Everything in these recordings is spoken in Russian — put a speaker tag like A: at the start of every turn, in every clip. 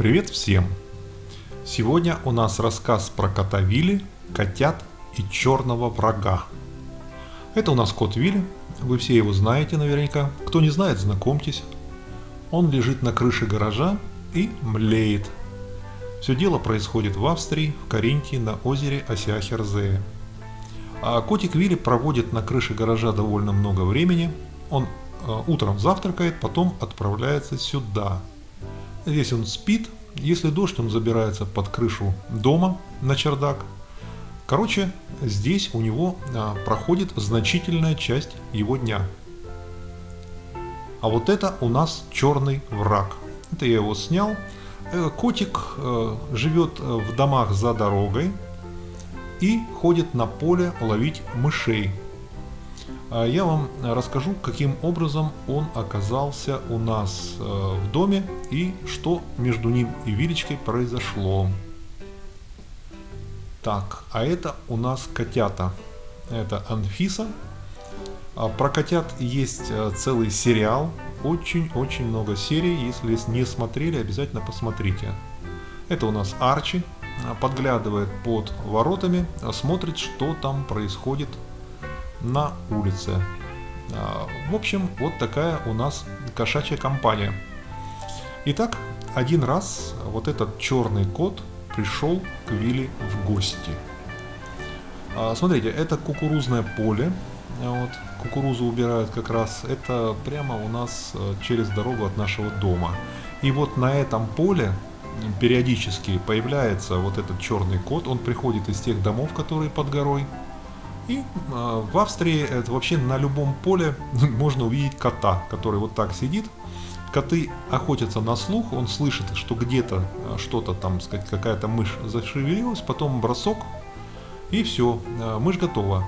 A: Привет всем! Сегодня у нас рассказ про кота Вилли, котят и черного врага. Это у нас кот Вилли, вы все его знаете наверняка. Кто не знает, знакомьтесь. Он лежит на крыше гаража и млеет. Все дело происходит в Австрии, в Каринтии, на озере Осиахерзее. А котик Вилли проводит на крыше гаража довольно много времени. Он утром завтракает, потом отправляется сюда. Здесь он спит. Если дождь, он забирается под крышу дома на чердак. Короче, здесь у него проходит значительная часть его дня. А вот это у нас черный враг. Это я его снял. Котик живет в домах за дорогой и ходит на поле ловить мышей. Я вам расскажу, каким образом он оказался у нас в доме и что между ним и Вилечкой произошло. Так, а это у нас котята. Это Анфиса. Про котят есть целый сериал. Очень-очень много серий. Если не смотрели, обязательно посмотрите. Это у нас Арчи. Подглядывает под воротами, смотрит, что там происходит на улице. В общем, вот такая у нас кошачья компания. Итак, один раз вот этот черный кот пришел к Вилли в гости. Смотрите, это кукурузное поле. Вот, кукурузу убирают как раз. Это прямо у нас через дорогу от нашего дома. И вот на этом поле периодически появляется вот этот черный кот. Он приходит из тех домов, которые под горой. И в Австрии это вообще на любом поле можно увидеть кота, который вот так сидит. Коты охотятся на слух, он слышит, что где-то что-то там, сказать, какая-то мышь зашевелилась, потом бросок, и все, мышь готова.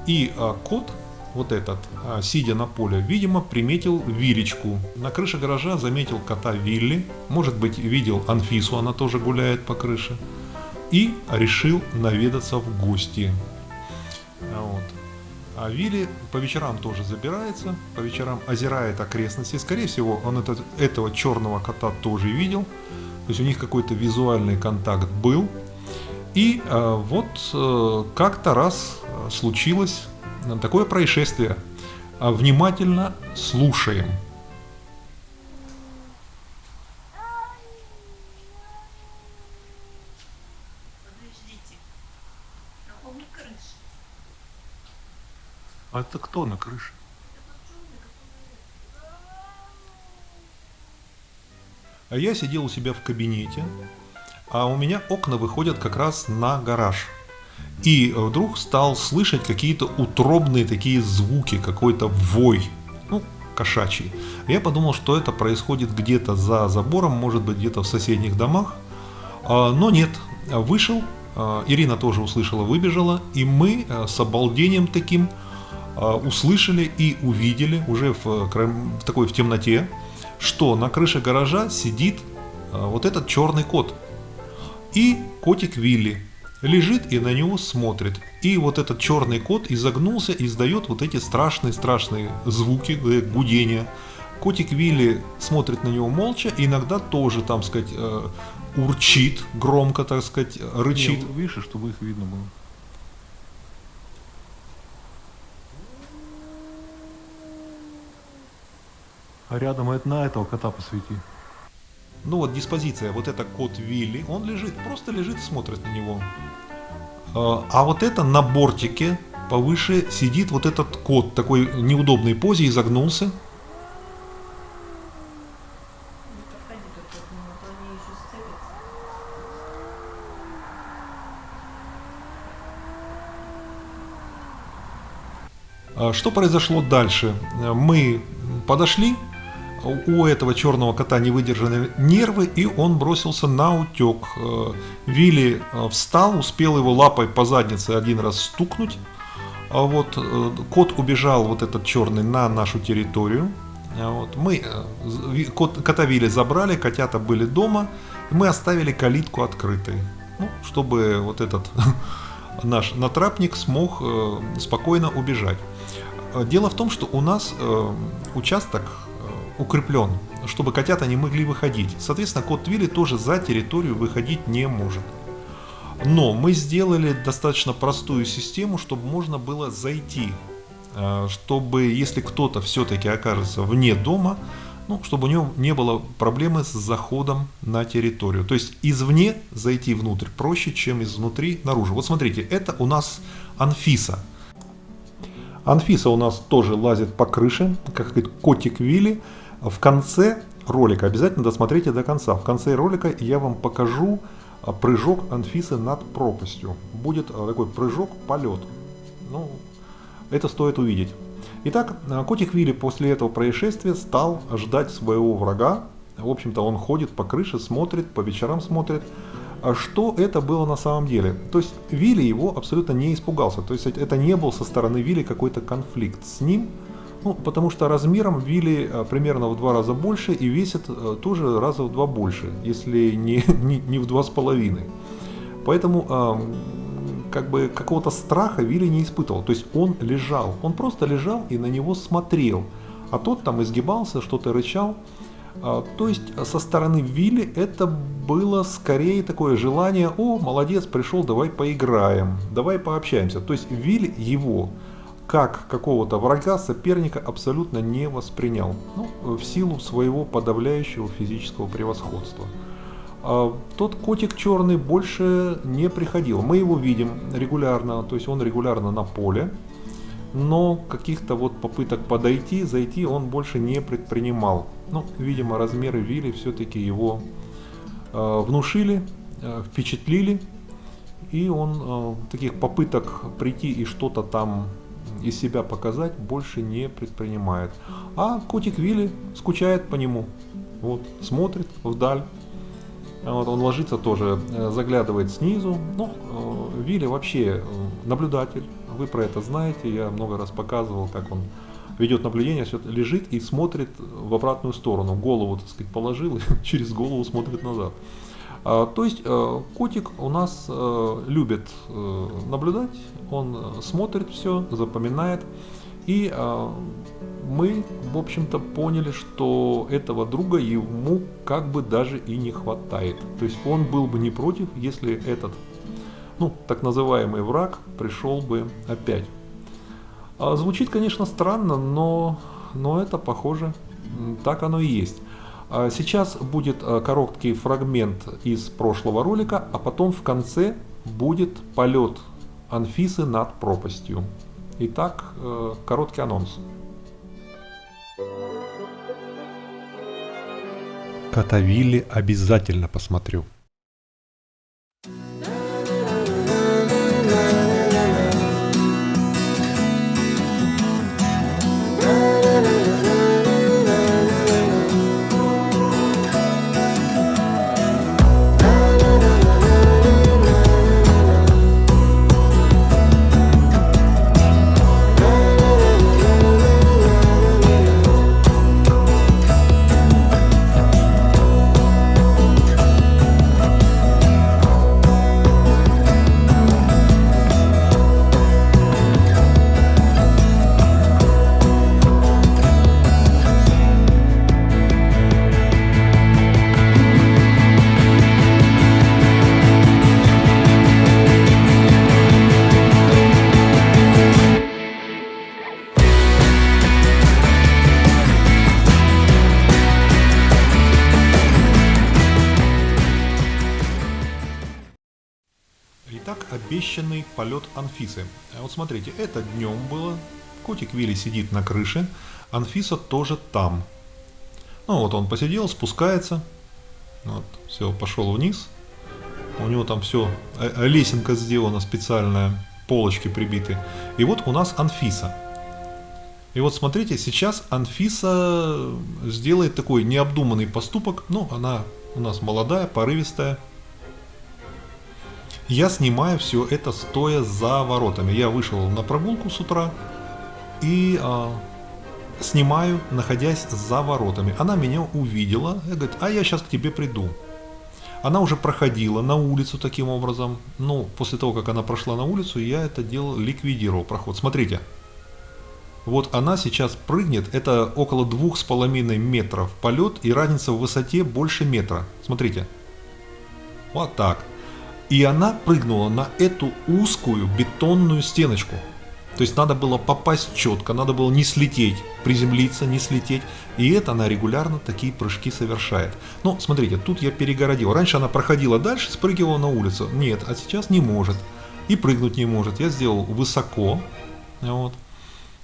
A: И кот, вот этот, сидя на поле, видимо, приметил Вилечку. На крыше гаража заметил кота Вилли, может быть, видел Анфису, она тоже гуляет по крыше, и решил наведаться в гости. Вот. А Вилли по вечерам тоже забирается, по вечерам озирает окрестности. Скорее всего, он этого черного кота тоже видел. То есть у них какой-то визуальный контакт был. И вот как-то раз случилось такое происшествие. Внимательно слушаем. А это кто на крыше? А я сидел у себя в кабинете, а у меня окна выходят как раз на гараж. И вдруг стал слышать какие-то утробные такие звуки, какой-то вой, кошачий. Я подумал, что это происходит где-то за забором, может быть где-то в соседних домах. Но нет, вышел, Ирина тоже услышала, выбежала, и мы с обалдением таким услышали и увидели уже в темноте, что на крыше гаража сидит вот этот черный кот. И котик Вилли лежит и на него смотрит. И вот этот черный кот изогнулся и издает вот эти страшные звуки, гудения. Котик Вилли смотрит на него молча, и иногда тоже, там сказать, урчит громко, так сказать, рычит.
B: Выше, чтобы их видно было. А рядом на этого кота посвети.
A: Ну вот диспозиция, вот это кот Вилли, он лежит, просто лежит и смотрит на него. А вот это на бортике повыше сидит вот этот кот, в такой неудобной позе, изогнулся. Что произошло дальше? Мы подошли, у этого черного кота не выдержаны нервы, и он бросился на утек. Вилли встал, успел его лапой по заднице один раз стукнуть. А вот кот убежал, вот этот черный, на нашу территорию. Вот. Мы кота Вилли забрали, котята были дома, и мы оставили калитку открытой, чтобы вот этот наш натрапник смог спокойно убежать. Дело в том, что у нас участок укреплен, чтобы котята не могли выходить. Соответственно, кот Вилли тоже за территорию выходить не может. Но мы сделали достаточно простую систему, чтобы можно было зайти, чтобы если кто-то все-таки окажется вне дома, ну, чтобы у него не было проблемы с заходом на территорию. То есть извне зайти внутрь проще, чем изнутри наружу. Вот смотрите, это у нас Анфиса. Анфиса у нас тоже лазит по крыше, как говорит котик Вилли. В конце ролика, обязательно досмотрите до конца, в конце ролика я вам покажу прыжок Анфисы над пропастью. Будет такой прыжок-полет. Ну, это стоит увидеть. Итак, котик Вилли после этого происшествия стал ждать своего врага. В общем-то, он ходит по крыше, смотрит, по вечерам смотрит. Что это было на самом деле? То есть Вилли его абсолютно не испугался. То есть это не был со стороны Вилли какой-то конфликт с ним. Ну, потому что размером Вилли примерно в 2 раза больше и весит тоже раза в 2 больше, если не в 2,5. Поэтому как бы какого-то страха Вилли не испытывал. То есть он лежал, он просто лежал и на него смотрел. А тот там изгибался, что-то рычал. То есть со стороны Вилли это было скорее такое желание: о, молодец, пришел, давай поиграем, давай пообщаемся. То есть Вилли его как какого-то врага, соперника абсолютно не воспринял, ну, в силу своего подавляющего физического превосходства. Тот котик черный больше не приходил. Мы его видим регулярно, то есть он регулярно на поле, но каких-то вот попыток подойти, зайти он больше не предпринимал. Ну, видимо, размеры Вилли все-таки его внушили, впечатлили, и он таких попыток прийти и что-то там из себя показать больше не предпринимает. А котик Вилли скучает по нему, вот, смотрит вдаль. Вот, он ложится тоже, заглядывает снизу. Ну, Вилли вообще наблюдатель, вы про это знаете, я много раз показывал, как он ведет наблюдение, все лежит и смотрит в обратную сторону, голову, так сказать, положил и через голову смотрит назад. То есть котик у нас любит наблюдать, он смотрит все, запоминает. И мы, в общем-то, поняли, что этого друга ему как бы даже и не хватает. То есть он был бы не против, если этот, ну, так называемый враг пришел бы опять. Звучит, конечно, странно, но это, похоже, так оно и есть. Сейчас будет короткий фрагмент из прошлого ролика, а потом в конце будет полет Анфисы над пропастью. Итак, короткий анонс. Кота Вилли обязательно посмотрю. Итак, обещанный полет Анфисы. Вот смотрите, это днем было. Котик Вилли сидит на крыше. Анфиса тоже там. Ну вот он посидел, спускается. Вот, все, пошел вниз. У него там все, лесенка сделана специальная, полочки прибиты. И вот у нас Анфиса. И вот смотрите, сейчас Анфиса сделает такой необдуманный поступок. Ну, она у нас молодая, порывистая. Я снимаю все это стоя за воротами. Я вышел на прогулку с утра и снимаю, находясь за воротами. Она меня увидела и говорит: а я сейчас к тебе приду. Она уже проходила на улицу таким образом. Ну, после того, как она прошла на улицу, я это дело ликвидировал, проход. Смотрите. Вот она сейчас прыгнет, это около 2,5 метров полет, и разница в высоте больше метра. Смотрите. Вот так. И она прыгнула на эту узкую бетонную стеночку. То есть надо было попасть четко, надо было не слететь, приземлиться, не слететь. И это она регулярно такие прыжки совершает. Ну, смотрите, тут я перегородил. Раньше она проходила дальше, спрыгивала на улицу. Нет, а сейчас не может. И прыгнуть не может. Я сделал высоко. Вот.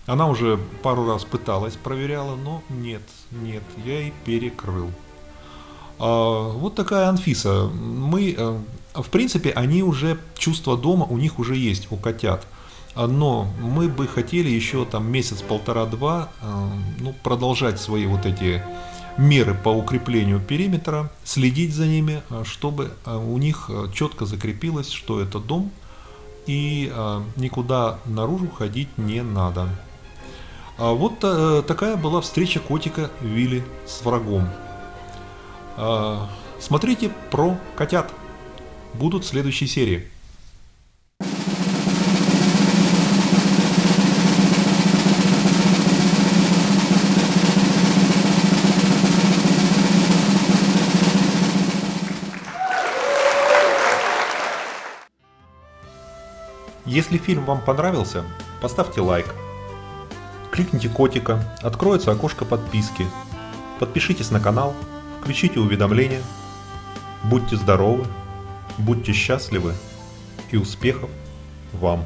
A: Она уже пару раз пыталась, проверяла, но нет, я и перекрыл. Вот такая Анфиса. В принципе, они уже, чувство дома у них уже есть, у котят. Но мы бы хотели еще там месяц, полтора-два продолжать свои вот эти меры по укреплению периметра, следить за ними, чтобы у них четко закрепилось, что это дом, и никуда наружу ходить не надо. Вот такая была встреча котика Вилли с врагом. Смотрите про котят. Будут в следующей серии. Если фильм вам понравился, поставьте лайк. Кликните котика, откроется окошко подписки. Подпишитесь на канал, включите уведомления. Будьте здоровы, будьте счастливы и успехов вам!